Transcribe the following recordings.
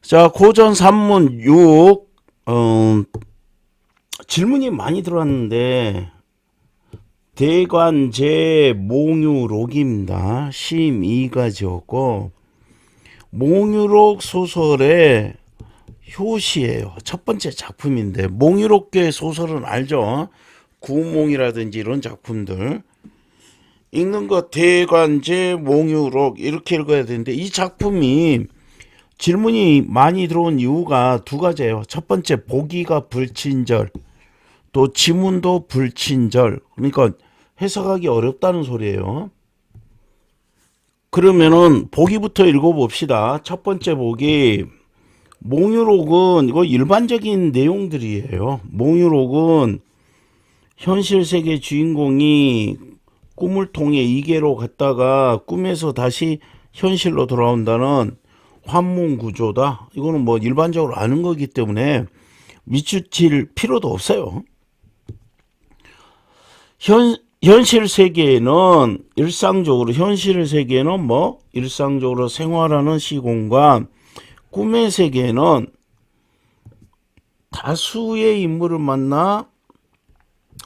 자, 고전 산문 6, 질문이 많이 들어왔는데, 대관제 몽유록입니다. 심의가 지었고, 몽유록 소설의 효시예요. 첫 번째 작품인데, 몽유록계 소설은 알죠? 구몽이라든지 이런 작품들. 읽는 거 대관제 몽유록 이렇게 읽어야 되는데, 이 작품이 질문이 많이 들어온 이유가 두 가지예요. 첫 번째, 보기가 불친절, 또 지문도 불친절. 그러니까 해석하기 어렵다는 소리예요. 그러면은 보기부터 읽어봅시다. 첫 번째 보기, 몽유록은 이거 일반적인 내용들이에요. 몽유록은 현실 세계 주인공이 꿈을 통해 이계로 갔다가 꿈에서 다시 현실로 돌아온다는 환문 구조다. 이거는 뭐 일반적으로 아는 거기 때문에 밑줄 필요도 없어요. 현실 세계에는 일상적으로 생활하는 시공과 꿈의 세계에는 다수의 인물을 만나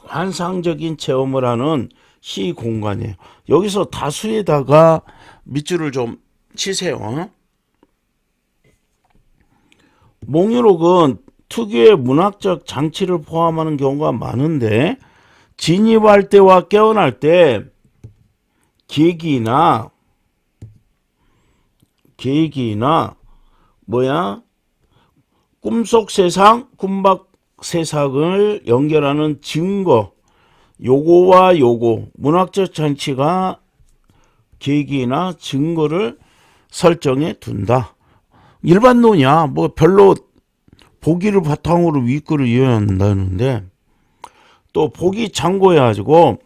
환상적인 체험을 하는 시공간이에요. 여기서 다수에다가 밑줄을 좀 치세요. 몽유록은 특유의 문학적 장치를 포함하는 경우가 많은데, 진입할 때와 깨어날 때 계기나 꿈속 세상, 꿈밖 세상을 연결하는 증거, 요거와 요거, 문학적 장치가 계기나 증거를 설정해 둔다. 일반론이야. 뭐 별로 보기를 바탕으로 윗글을 이어야 한다는데, 또 보기 참고해가지고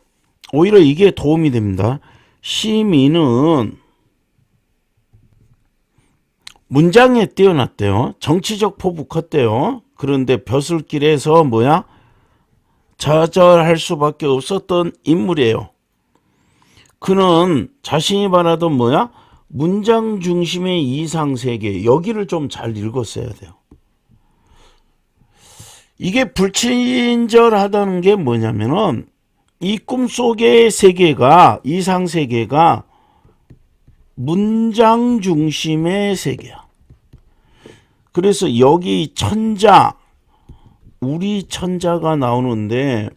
오히려 이게 도움이 됩니다. 시민은 문장에 뛰어났대요. 정치적 포부 컸대요. 그런데 벼슬길에서 좌절할 수밖에 없었던 인물이에요. 그는 자신이 바라던 문장 중심의 이상세계, 여기를 좀 잘 읽었어야 돼요. 이게 불친절하다는 게 뭐냐면은, 이 꿈속의 세계가, 이상세계가 문장 중심의 세계야. 그래서 여기 천자, 우리 천자가 나오는데,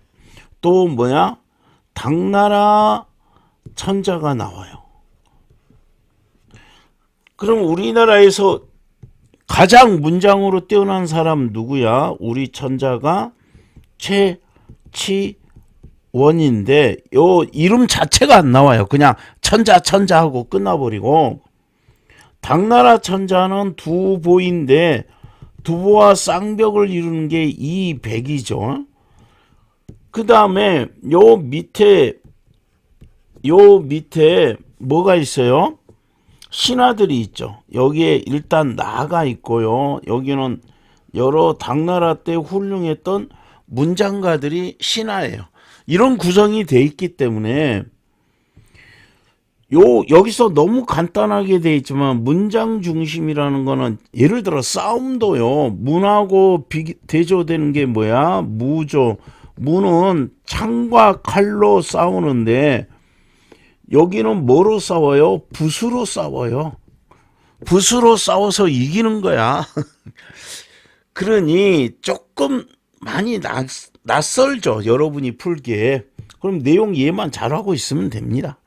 또 당나라 천자가 나와요. 그럼 우리나라에서 가장 문장으로 뛰어난 사람 누구야? 우리 천자가 최치원인데, 요 이름 자체가 안 나와요. 그냥 천자 하고 끝나버리고, 당나라 천자는 두보인데 두보와 쌍벽을 이루는 게 이백이죠. 그 다음에 요 밑에 뭐가 있어요? 신하들이 있죠. 여기에 일단 나가 있고요. 여기는 여러 당나라 때 훌륭했던 문장가들이 신하예요. 이런 구성이 돼 있기 때문에 여기서 너무 간단하게 돼 있지만, 문장 중심이라는 거는 예를 들어 싸움도요, 문하고 대조되는 게 무죠. 문은 창과 칼로 싸우는데, 여기는 뭐로 싸워요? 붓으로 싸워요. 붓으로 싸워서 이기는 거야. 그러니 조금 많이 낯설죠, 여러분이 풀기에. 그럼 내용 이해만 잘하고 있으면 됩니다.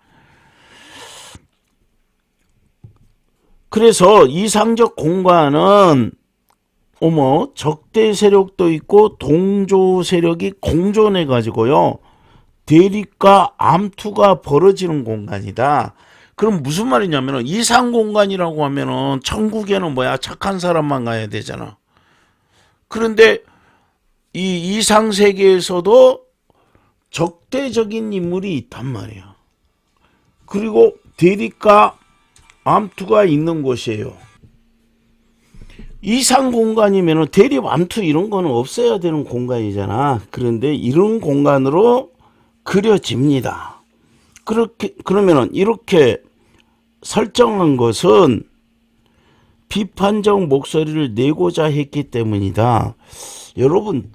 그래서 이상적 공간은 적대 세력도 있고 동조 세력이 공존해 가지고요, 대립과 암투가 벌어지는 공간이다. 그럼 무슨 말이냐면은, 이상 공간이라고 하면은 천국에는 착한 사람만 가야 되잖아. 그런데 이 이상 세계에서도 적대적인 인물이 있단 말이야. 그리고 대립과 암투가 있는 곳이에요. 이상 공간이면 대립, 암투 이런 거는 없어야 되는 공간이잖아. 그런데 이런 공간으로 그려집니다. 그러면은 이렇게 설정한 것은 비판적 목소리를 내고자 했기 때문이다. 여러분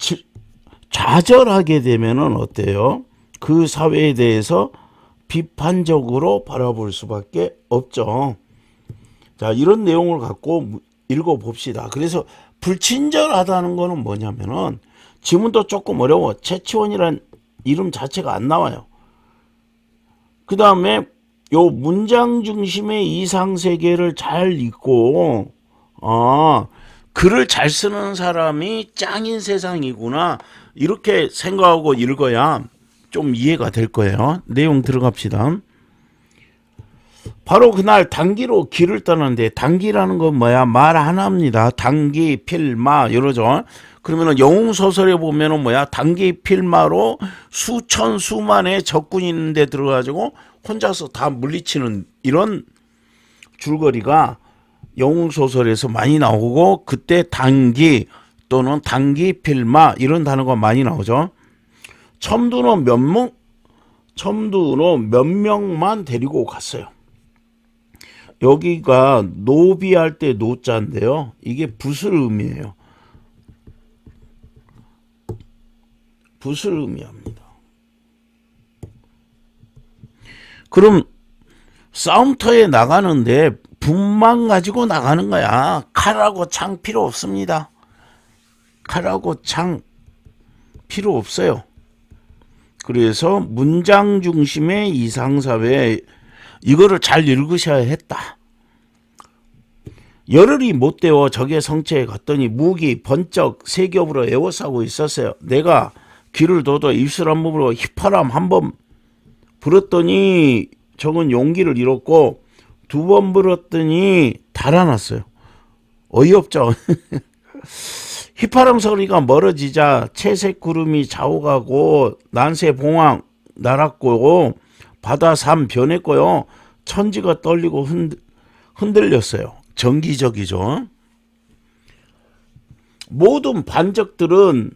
좌절하게 되면은 어때요? 그 사회에 대해서 비판적으로 바라볼 수밖에 없죠. 자, 이런 내용을 갖고 읽어봅시다. 그래서 불친절하다는 거는 뭐냐면은 지문도 조금 어려워. 최치원이란 이름 자체가 안 나와요. 그 다음에 요 문장 중심의 이상세계를 잘 읽고 글을 잘 쓰는 사람이 짱인 세상이구나 이렇게 생각하고 읽어야 좀 이해가 될 거예요. 내용 들어갑시다. 바로 그날 단기로 길을 떠났는데 단기라는 건 뭐야? 말 하나입니다. 단기, 필마 이러죠. 그러면은 영웅소설에 보면은 뭐야? 단기, 필마로 수천 수만의 적군이 있는데 들어가지고 혼자서 다 물리치는 이런 줄거리가 영웅소설에서 많이 나오고 그때 단기 또는 단기, 필마 이런 단어가 많이 나오죠. 첨두는 몇 명만 데리고 갔어요. 여기가 노비할 때 노자인데요. 이게 붓을 의미해요. 붓을 의미합니다. 그럼 싸움터에 나가는데 붓만 가지고 나가는 거야. 칼하고 창 필요 없습니다. 칼하고 창 필요 없어요. 그래서 문장 중심의 이상사회 이거를 잘 읽으셔야 했다. 열흘이 못 되어 적의 성체에 갔더니 무기 번쩍 세 겹으로 에워싸고 있었어요. 내가 귀를 돋워 입술 한 몸으로 휘파람 한 번 불었더니 적은 용기를 잃었고 두 번 불었더니 달아났어요. 어이없죠. 휘파람 소리가 멀어지자 채색 구름이 좌우가고 난세 봉황 날았고 바다 산 변했고요. 천지가 떨리고 흔들렸어요. 정기적이죠. 모든 반적들은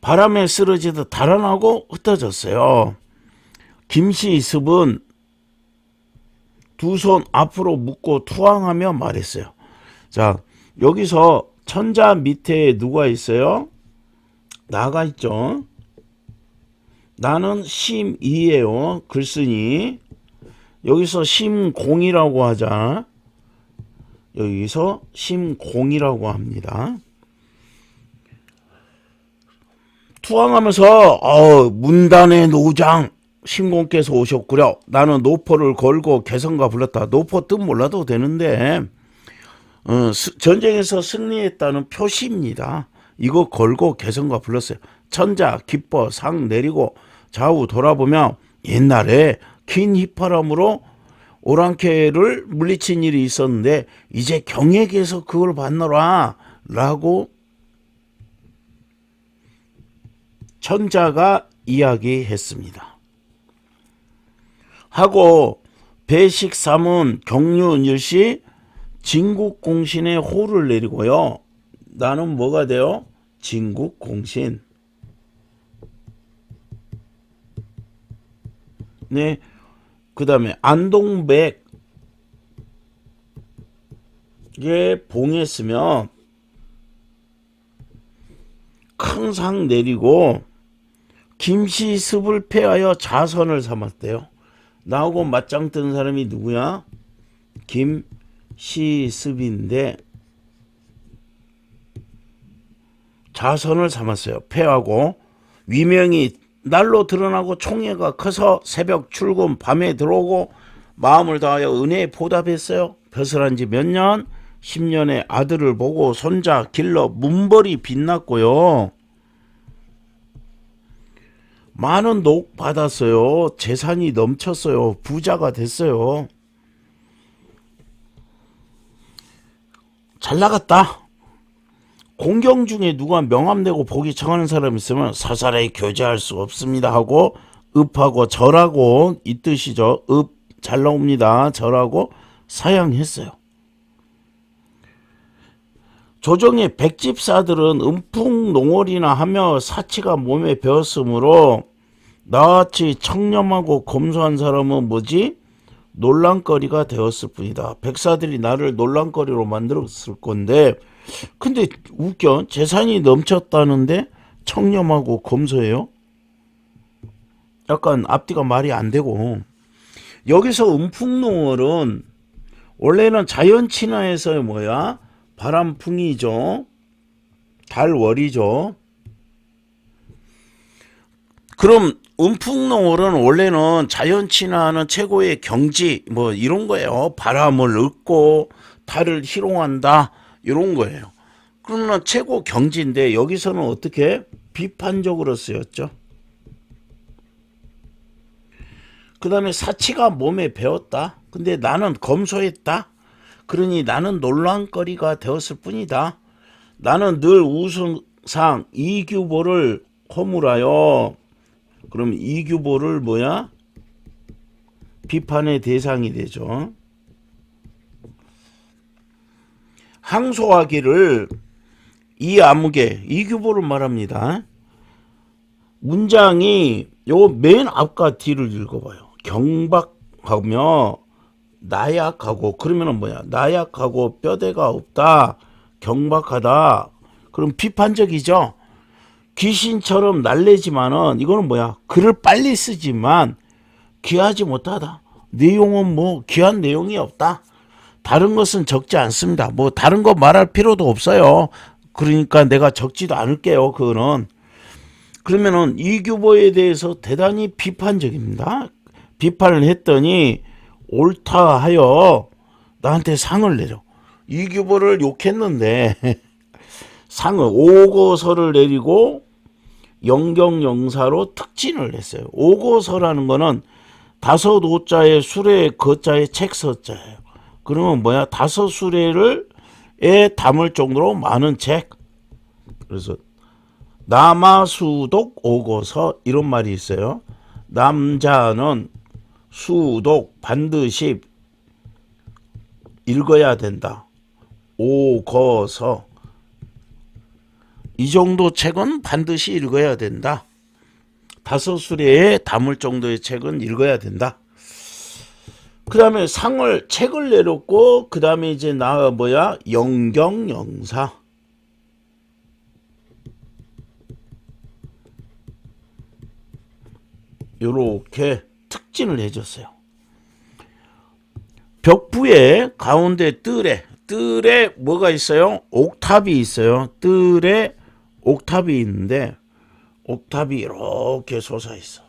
바람에 쓰러지듯 달아나고 흩어졌어요. 김시습은 두 손 앞으로 묶고 투항하며 말했어요. 자, 여기서 천자 밑에 누가 있어요? 나가 있죠. 나는 심이에요. 글쓴이. 여기서 심공이라고 하자. 여기서 심공이라고 합니다. 투항하면서 문단의 노장 심공께서 오셨구려. 나는 노포를 걸고 개성가 불렀다. 노포 뜻 몰라도 되는데 전쟁에서 승리했다는 표시입니다. 이거 걸고 개성가 불렀어요. 천자 기뻐 상 내리고 좌우 돌아보며 옛날에 긴 휘파람으로 오랑캐를 물리친 일이 있었는데 이제 경에게서 그걸 받노라 라고 천자가 이야기했습니다. 하고 배식삼은 경륜일시 진국공신의 호를 내리고요. 나는 뭐가 돼요? 진국공신. 네, 그 다음에 안동백에 봉했으면 큰 상 내리고 김시습을 패하여 자선을 삼았대요. 나하고 맞짱 뜬 사람이 누구야? 김시습인데 자선을 삼았어요. 패하고 위명이 날로 드러나고 총애가 커서 새벽 출근 밤에 들어오고 마음을 다하여 은혜에 보답했어요. 벼슬한 지 몇 년? 10년의 아들을 보고 손자 길러 문벌이 빛났고요. 많은 녹 받았어요. 재산이 넘쳤어요. 부자가 됐어요. 잘 나갔다. 공경 중에 누가 명함내고 보기 청하는 사람 있으면 사사라이 교제할 수 없습니다 하고 읍하고 절하고 이 뜻이죠. 읍 잘 나옵니다. 절하고 사양했어요. 조정의 백집사들은 음풍농월이나 하며 사치가 몸에 배었으므로 나같이 청렴하고 검소한 사람은 뭐지? 논란거리가 되었을 뿐이다. 백사들이 나를 논란거리로 만들었을 건데, 근데 웃겨. 재산이 넘쳤다는데 청렴하고 검소해요. 약간 앞뒤가 말이 안 되고. 여기서 음풍노을은 원래는 자연친화에서의 뭐야? 바람풍이죠. 달월이죠. 그럼 음풍노을은 원래는 자연친화하는 최고의 경지 뭐 이런 거예요. 바람을 얻고 달을 희롱한다 이런 거예요. 그러면 최고 경지인데 여기서는 어떻게 비판적으로 쓰였죠. 그 다음에 사치가 몸에 배었다. 근데 나는 검소했다. 그러니 나는 논란거리가 되었을 뿐이다. 나는 늘 우승상 이규보를 허물하여. 그럼 이규보를 뭐야? 비판의 대상이 되죠. 항소하기를 이 암흑에 이규보를 말합니다. 문장이 요 맨 앞과 뒤를 읽어봐요. 경박하며 나약하고 그러면은 뭐야? 나약하고 뼈대가 없다. 경박하다. 그럼 비판적이죠. 귀신처럼 날래지만은 이거는 뭐야? 글을 빨리 쓰지만 귀하지 못하다. 내용은 뭐 귀한 내용이 없다. 다른 것은 적지 않습니다. 뭐 다른 거 말할 필요도 없어요. 그러니까 내가 적지도 않을게요. 그거는. 그러면은 이규보에 대해서 대단히 비판적입니다. 비판을 했더니 옳다 하여 나한테 상을 내려. 이규보를 욕했는데 상을 오고서를 내리고 영경영사로 특진을 했어요. 오고서라는 거는 다섯 오자에 수레 거자에 책 서자예요. 그러면 뭐야? 다섯 수레를 담을 정도로 많은 책. 그래서 남아수독 오고서 이런 말이 있어요. 남자는 수독 반드시 읽어야 된다. 오고서 이 정도 책은 반드시 읽어야 된다. 다섯 수레에 담을 정도의 책은 읽어야 된다. 그 다음에 책을 내렸고, 그 다음에 이제 영경영사. 요렇게 특진을 해줬어요. 벽부의 가운데 뜰에 뭐가 있어요? 옥탑이 있어요. 뜰에 옥탑이 있는데 옥탑이 이렇게 솟아 있어.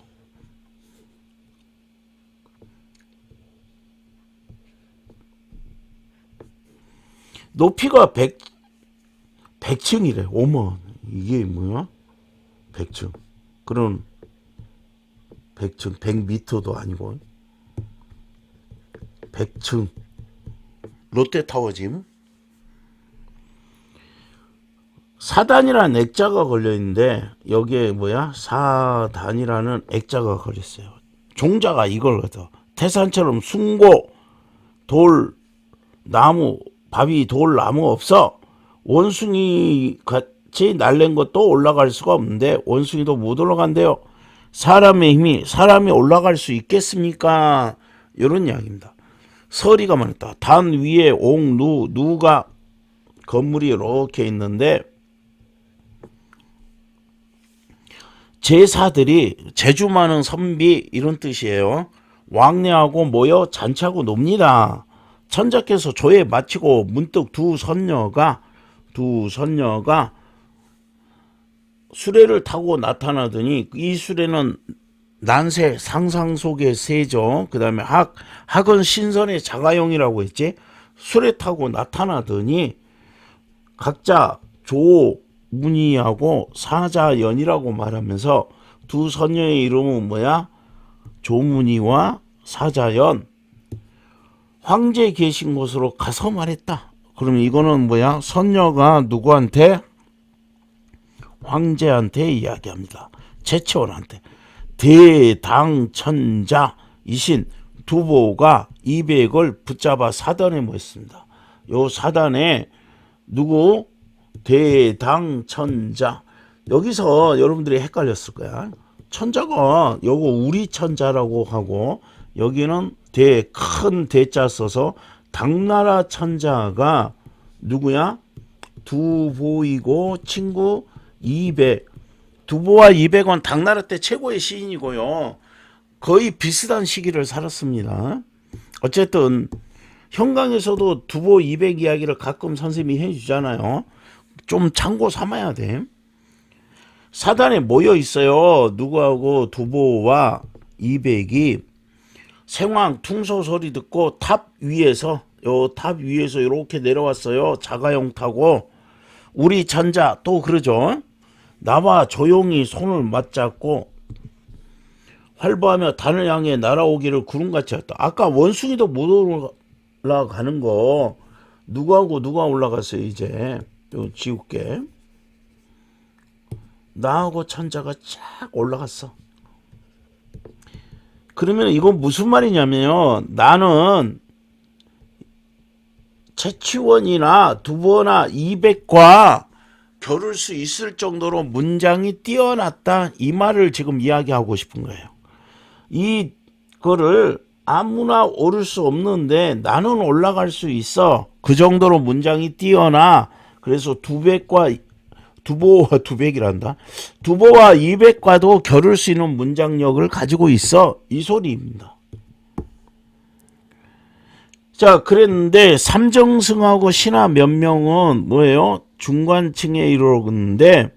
높이가 100층이래. 어머, 이게 뭐야? 100층. 그럼 100층, 100m도 아니고 100층. 롯데타워짐. 사단이라는 액자가 걸려있는데 여기에 뭐야? 사단이라는 액자가 걸렸어요. 종자가 이걸 갖다 태산처럼 숭고 돌 나무 바위 돌 나무 없어. 원숭이 같이 날랜 것도 올라갈 수가 없는데 원숭이도 못 올라간대요. 사람이 올라갈 수 있겠습니까? 이런 이야기입니다. 서리가 많다. 단 위에 누가 건물이 이렇게 있는데 제사들이 재주 많은 선비 이런 뜻이에요. 왕래하고 모여 잔치하고 놉니다. 천자께서 조에 마치고 문득 두 선녀가 수레를 타고 나타나더니 이 수레는 난세 상상 속의 새죠. 그 다음에 학은 신선의 자가용이라고 했지. 수레 타고 나타나더니 각자 조문희하고 사자연이라고 말하면서 두 선녀의 이름은 뭐야? 조문희와 사자연. 황제 계신 곳으로 가서 말했다. 그러면 이거는 뭐야? 선녀가 누구한테? 황제한테 이야기합니다. 제치원한테. 대당천자 이신 두보가 200을 붙잡아 사단에 모였습니다. 요 사단에 누구? 대당천자. 여기서 여러분들이 헷갈렸을 거야. 천자가 요거 우리 천자라고 하고 여기는 큰 대자 써서 당나라 천자가 누구야? 두보이고 친구 이백. 두보와 이백은 당나라 때 최고의 시인이고요. 거의 비슷한 시기를 살았습니다. 어쨌든 현강에서도 두보 이백 이야기를 가끔 선생님이 해주잖아요. 좀 참고 삼아야 돼. 사단에 모여 있어요. 누구하고? 두보와 이백이 생황 퉁소 소리 듣고 탑 위에서 이렇게 내려왔어요. 자가용 타고. 우리 천자 또 그러죠. 나와 조용히 손을 맞잡고 활보하며 단을 향해 날아오기를 구름같이 했다. 아까 원숭이도 못 올라가는 거 누구하고 누가 올라갔어요. 이제 요 지울게. 나하고 천자가 쫙 올라갔어. 그러면 이건 무슨 말이냐면 나는 채치원이나 두보나 이백과 겨룰 수 있을 정도로 문장이 뛰어났다. 이 말을 지금 이야기하고 싶은 거예요. 이거를 아무나 오를 수 없는데 나는 올라갈 수 있어. 그 정도로 문장이 뛰어나. 그래서 두보와 이백과도 겨룰 수 있는 문장력을 가지고 있어. 이 소리입니다. 자, 그랬는데 삼정승하고 신하 몇 명은 뭐예요? 중간층에 이르렀는데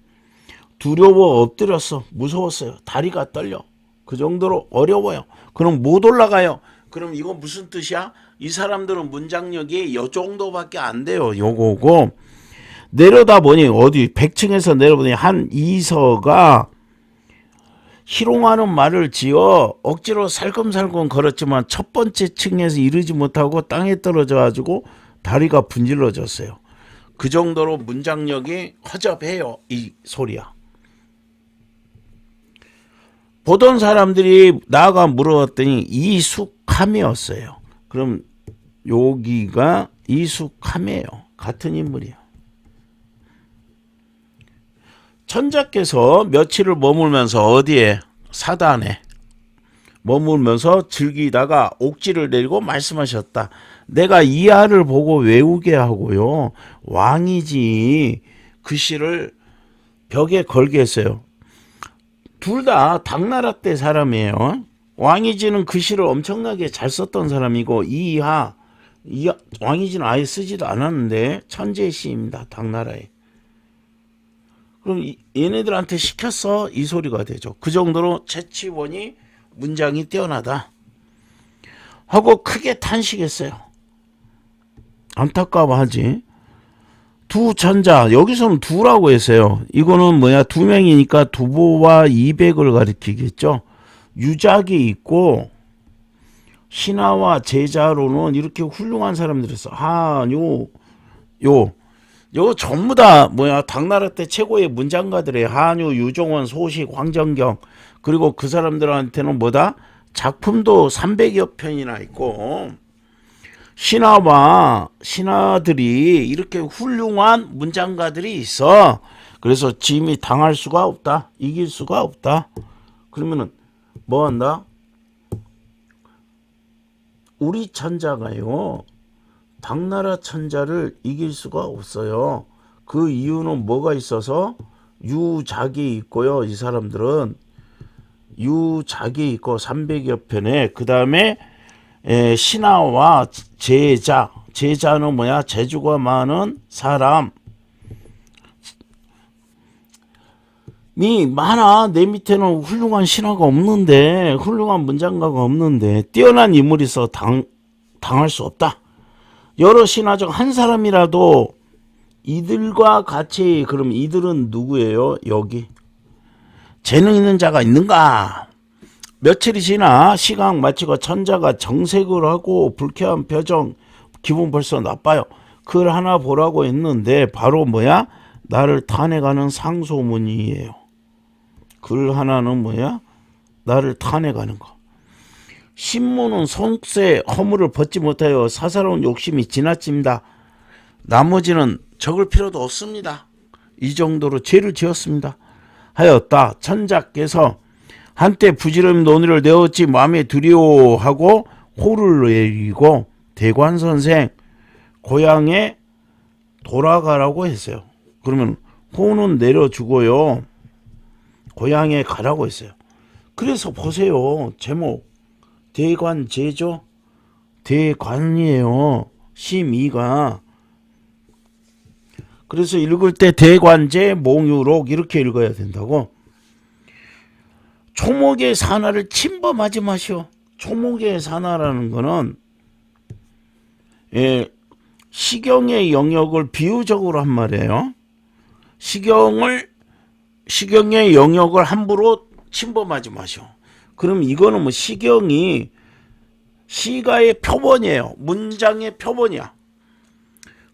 두려워 엎드렸어. 무서웠어요. 다리가 떨려. 그 정도로 어려워요. 그럼 못 올라가요. 그럼 이거 무슨 뜻이야? 이 사람들은 문장력이 요 정도밖에 안 돼요. 요거고 내려다 보니 어디 100층에서 내려보니 한 이서가 희롱하는 말을 지어 억지로 살금살금 걸었지만 첫 번째 층에서 이르지 못하고 땅에 떨어져 가지고 다리가 분질러졌어요. 그 정도로 문장력이 허접해요. 이 소리야. 보던 사람들이 나아가 물어봤더니 이숙함이었어요. 그럼 여기가 이숙함이에요. 같은 인물이에요. 천자께서 며칠을 머물면서 어디에? 사단에 머물면서 즐기다가 옥지를 내리고 말씀하셨다. 내가 이 알을 보고 외우게 하고요. 왕이지 글씨를 벽에 걸게 했어요. 둘 다 당나라 때 사람이에요. 왕이지는 글씨를 엄청나게 잘 썼던 사람이고 왕이지는 아예 쓰지도 않았는데 천재 시입니다. 당나라에. 그럼 얘네들한테 시켰어. 이 소리가 되죠. 그 정도로 채치원이 문장이 뛰어나다 하고 크게 탄식했어요. 안타까워하지. 두 천자, 여기서는 두라고 했어요. 이거는 뭐야? 두 명이니까 두보와 이백을 가리키겠죠. 유작이 있고 신하와 제자로는 이렇게 훌륭한 사람들이 있어. 요 전부 다 뭐야? 당나라 때 최고의 문장가들이에요. 한유, 유종원, 소식, 황정경. 그리고 그 사람들한테는 뭐다? 작품도 300여 편이나 있고 신하들이 이렇게 훌륭한 문장가들이 있어. 그래서 짐이 당할 수가 없다. 이길 수가 없다. 그러면은 뭐 한다? 우리 천자가요. 당나라 천자를 이길 수가 없어요. 그 이유는 뭐가 있어서? 유작이 있고요. 이 사람들은 유작이 있고 300여 편에 그 다음에 신하와 제자는 뭐야? 재주가 많은 사람이 많아. 내 밑에는 훌륭한 신하가 없는데, 훌륭한 문장가가 없는데 뛰어난 인물이 있어 당할 수 없다. 여러 신하 중 한 사람이라도 이들과 같이, 그럼 이들은 누구예요? 여기 재능 있는 자가 있는가? 며칠이 지나 시각 마치고 천자가 정색을 하고 불쾌한 표정, 기분 벌써 나빠요. 글 하나 보라고 했는데 바로 뭐야? 나를 탄핵하는 상소문이에요. 글 하나는 뭐야? 나를 탄핵하는 거. 신문은 속세 허물을 벗지 못하여 사사로운 욕심이 지나칩니다. 나머지는 적을 필요도 없습니다. 이 정도로 죄를 지었습니다. 하였다. 천자께서 한때 부지런히 논의를 내었지 마음에 두려워하고 호를 내리고 대관선생 고향에 돌아가라고 했어요. 그러면 호는 내려주고요. 고향에 가라고 했어요. 그래서 보세요. 제목 대관제죠. 대관이에요. 심의가. 그래서 읽을 때 대관제 몽유록 이렇게 읽어야 된다고. 초목의 산하를 침범하지 마시오. 초목의 산하라는 거는 시경의 영역을 비유적으로 한 말이에요. 시경의 영역을 함부로 침범하지 마시오. 그럼 이거는 뭐 시경이 시가의 표본이에요. 문장의 표본이야.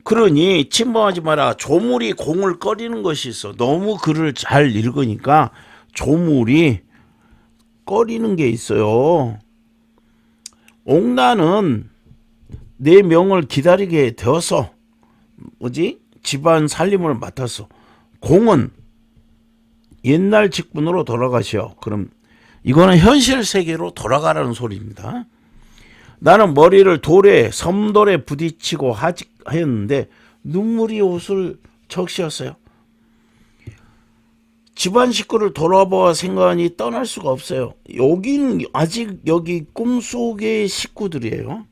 그러니 침범하지 마라. 조물이 공을 꺼리는 것이 있어. 너무 글을 잘 읽으니까 조물이 꺼리는 게 있어요. 옥나는 내 명을 기다리게 되어서 집안 살림을 맡았어. 공은 옛날 직분으로 돌아가시오. 그럼 이거는 현실 세계로 돌아가라는 소리입니다. 나는 머리를 섬돌에 부딪히고 하였는데 눈물이 옷을 적시었어요. 집안 식구를 돌아보아 생각하니 떠날 수가 없어요. 여기는 아직 여기 꿈속의 식구들이에요.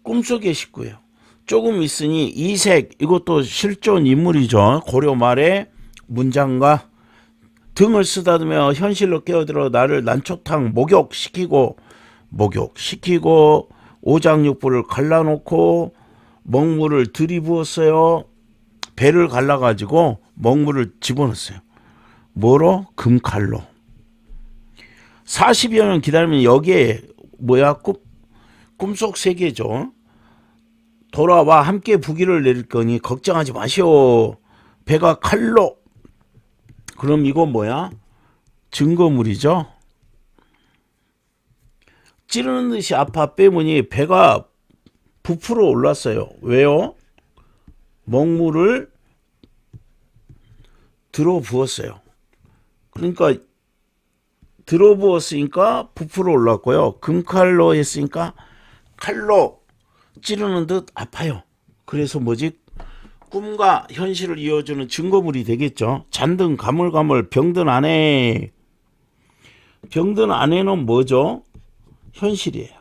꿈속의 식구예요. 조금 있으니 이색, 이것도 실존 인물이죠. 고려 말에 문장과 등을 쓰다듬며 현실로 깨어들어 나를 난초탕 목욕시키고 오장육부를 갈라놓고 먹물을 들이부었어요. 배를 갈라가지고 먹물을 집어넣었어요. 뭐로? 금칼로. 40여 년 기다리면 여기에 꿈속 세계죠. 돌아와 함께 부기를 내릴 거니 걱정하지 마시오. 배가 칼로. 그럼 이거 증거물이죠. 찌르는 듯이 아파 빼보니 배가 부풀어 올랐어요. 왜요? 먹물을 들어부었어요. 그러니까 들어부었으니까 부풀어 올랐고요. 금칼로 했으니까 칼로 찌르는 듯 아파요. 그래서 꿈과 현실을 이어주는 증거물이 되겠죠. 잔등 가물가물 병든 아내. 병든 아내는 뭐죠? 현실이에요.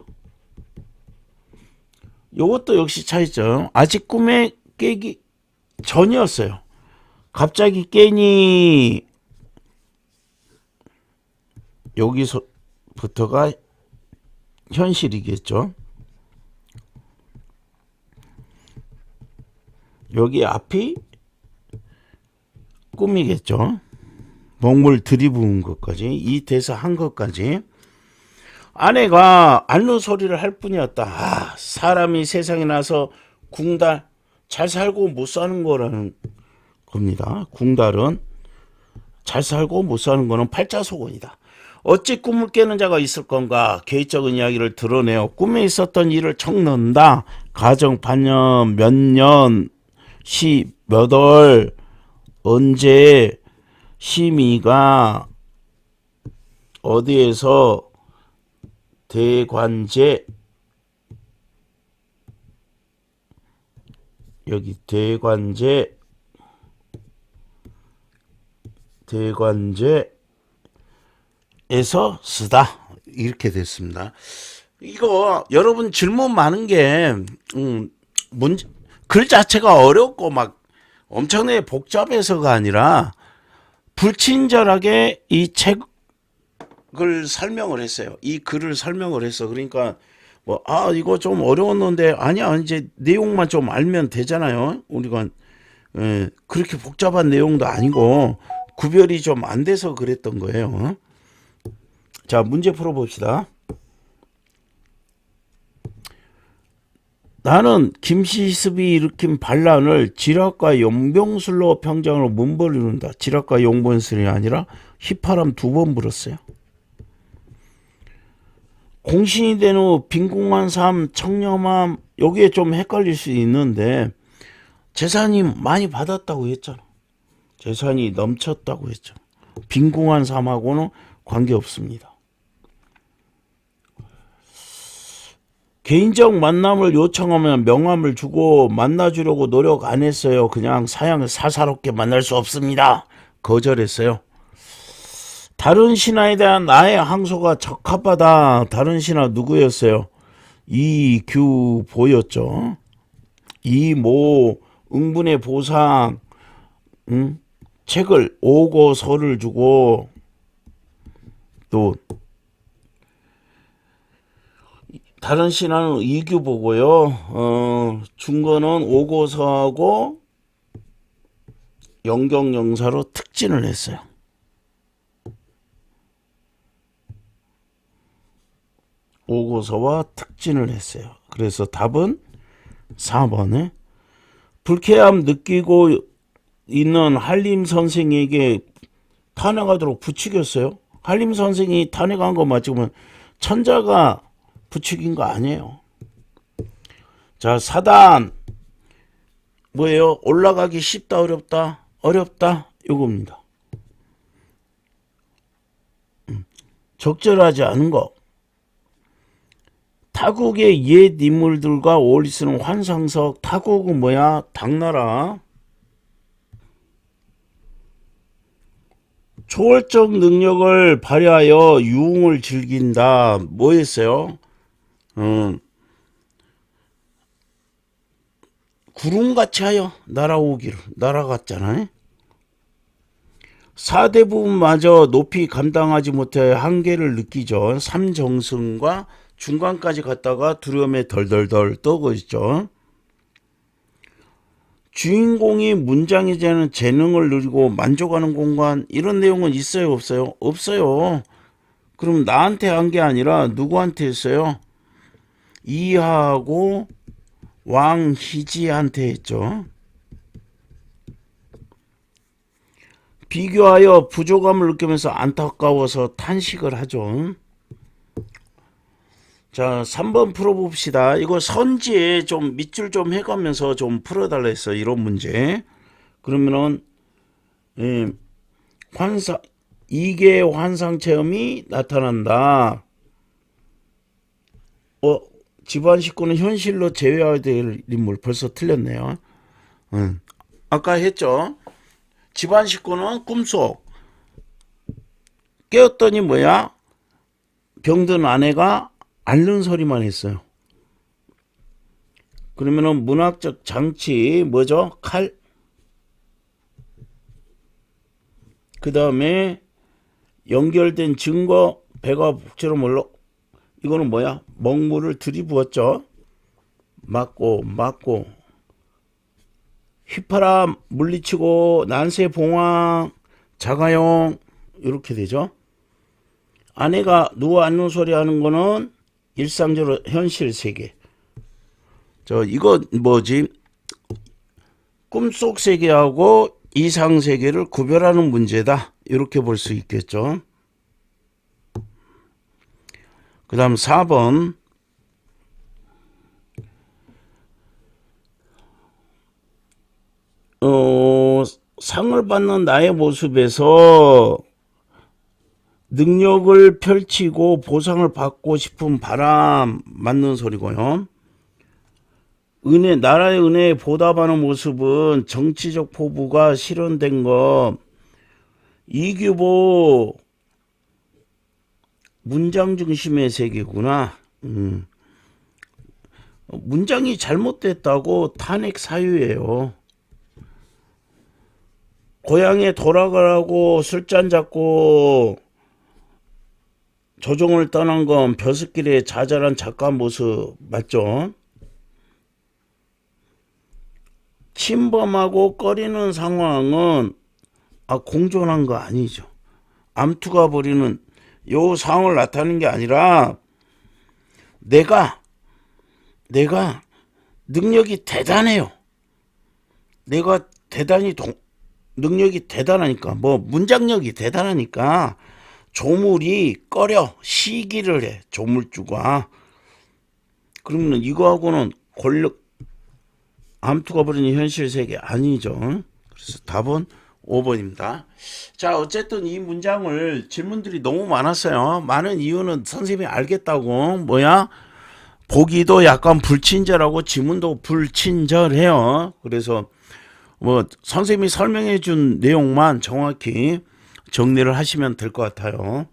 이것도 역시 차이죠. 아직 꿈에 깨기 전이었어요. 갑자기 깨니 여기서부터가 현실이겠죠. 여기 앞이 꿈이겠죠. 먹물 들이부은 것까지, 이 대사 한 것까지. 아내가 앓는 소리를 할 뿐이었다. 사람이 세상에 나서 궁달, 잘 살고 못 사는 거라는 겁니다. 궁달은 잘 살고 못 사는 거는 팔자소곤이다. 어찌 꿈을 깨는 자가 있을 건가. 개의적인 이야기를 드러내어 꿈에 있었던 일을 적는다. 가정 반년, 몇 년, 시 몇 월, 언제, 심의가 어디에서 대관제, 여기 대관제에서 쓰다. 이렇게 됐습니다. 이거 여러분 질문 많은 게 글 자체가 어렵고 막 엄청나게 복잡해서가 아니라 불친절하게 이 책을 설명을 했어요. 이 글을 설명을 했어. 그러니까 이거 좀 어려웠는데 아니야, 이제 내용만 좀 알면 되잖아요. 우리가 그렇게 복잡한 내용도 아니고 구별이 좀 안 돼서 그랬던 거예요. 자, 문제 풀어봅시다. 나는 김시습이 일으킨 반란을 지락과 용병술로 평정으로 문벌 이룬다. 지락과 용병술이 아니라 휘파람 2번 불었어요. 공신이 된 후 빈궁한 삶, 청렴함, 여기에 좀 헷갈릴 수 있는데 재산이 많이 받았다고 했잖아. 재산이 넘쳤다고 했죠. 빈궁한 삶하고는 관계없습니다. 개인적 만남을 요청하면 명함을 주고 만나주려고 노력 안 했어요. 그냥 사사롭게 만날 수 없습니다. 거절했어요. 다른 신하에 대한 나의 항소가 적합하다. 다른 신하 누구였어요? 이규보였죠. 이모 응분의 보상 책을 오고서를 주고 또 다른 신하는 이규보고요. 준 거는 오고서하고 영경영사로 특진을 했어요. 오고서와 특진을 했어요. 그래서 답은 4번에 불쾌함 느끼고 있는 한림 선생에게 탄핵하도록 부추겼어요. 한림 선생이 탄핵한 거 맞지만 천자가 부추긴 거 아니에요. 자, 4단 뭐예요? 올라가기 쉽다 어렵다? 어렵다 요겁니다. 적절하지 않은 거. 타국의 옛 인물들과 어울리 쓰는 환상석. 타국은 뭐야? 당나라. 초월적 능력을 발휘하여 유흥을 즐긴다. 뭐 했어요? 구름같이 하여 날아오기를. 날아갔잖아요. 사대부분마저 높이 감당하지 못해 한계를 느끼죠. 삼정승과 중간까지 갔다가 두려움에 덜덜덜 떠고 있죠. 주인공이 문장이 되는 재능을 누리고 만족하는 공간. 이런 내용은 있어요 없어요? 없어요. 그럼 나한테 한 게 아니라 누구한테 했어요? 이하하고 왕희지한테 했죠. 비교하여 부족함을 느끼면서 안타까워서 탄식을 하죠. 자, 3번 풀어봅시다. 이거 선지에 좀 밑줄 좀 해가면서 좀 풀어달라 했어요. 이런 문제. 그러면은 이게 환상 체험이 나타난다. 집안 식구는 현실로 제외해야 될 인물. 벌써 틀렸네요. 아까 했죠. 집안 식구는 꿈속. 깨었더니 뭐야? 병든 아내가 앓는 소리만 했어요. 그러면은 문학적 장치 뭐죠? 칼. 그 다음에 연결된 증거 배가 북처럼 올라. 이거는 뭐야? 먹물을 들이부었죠. 맞고 휘파람 물리치고 난세 봉황 자가용 이렇게 되죠. 아내가 누워 앉는 소리 하는 거는 일상적으로 현실 세계. 이거 뭐지? 꿈속 세계하고 이상 세계를 구별하는 문제다. 이렇게 볼 수 있겠죠. 그 다음 4번. 상을 받는 나의 모습에서 능력을 펼치고 보상을 받고 싶은 바람 맞는 소리고요. 나라의 은혜에 보답하는 모습은 정치적 포부가 실현된 거. 이규보 문장 중심의 세계구나. 문장이 잘못됐다고 탄핵 사유예요. 고향에 돌아가라고 술잔 잡고 조정을 떠난 건 벼슬길의 자잘한 작가 모습 맞죠? 침범하고 꺼리는 상황은 공존한 거 아니죠. 암투가 벌이는 요 상황을 나타내는 게 아니라 내가 능력이 대단해요. 내가 대단히 능력이 대단하니까 문장력이 대단하니까 조물이 꺼려 시기를 해. 조물주가. 그러면 이거하고는 암투가 벌이는 현실 세계 아니죠. 그래서 답은 5번입니다. 자, 어쨌든 이 문장을 질문들이 너무 많았어요. 많은 이유는 선생님이 알겠다고 보기도 약간 불친절하고 지문도 불친절해요. 그래서 뭐 선생님이 설명해 준 내용만 정확히 정리를 하시면 될 것 같아요.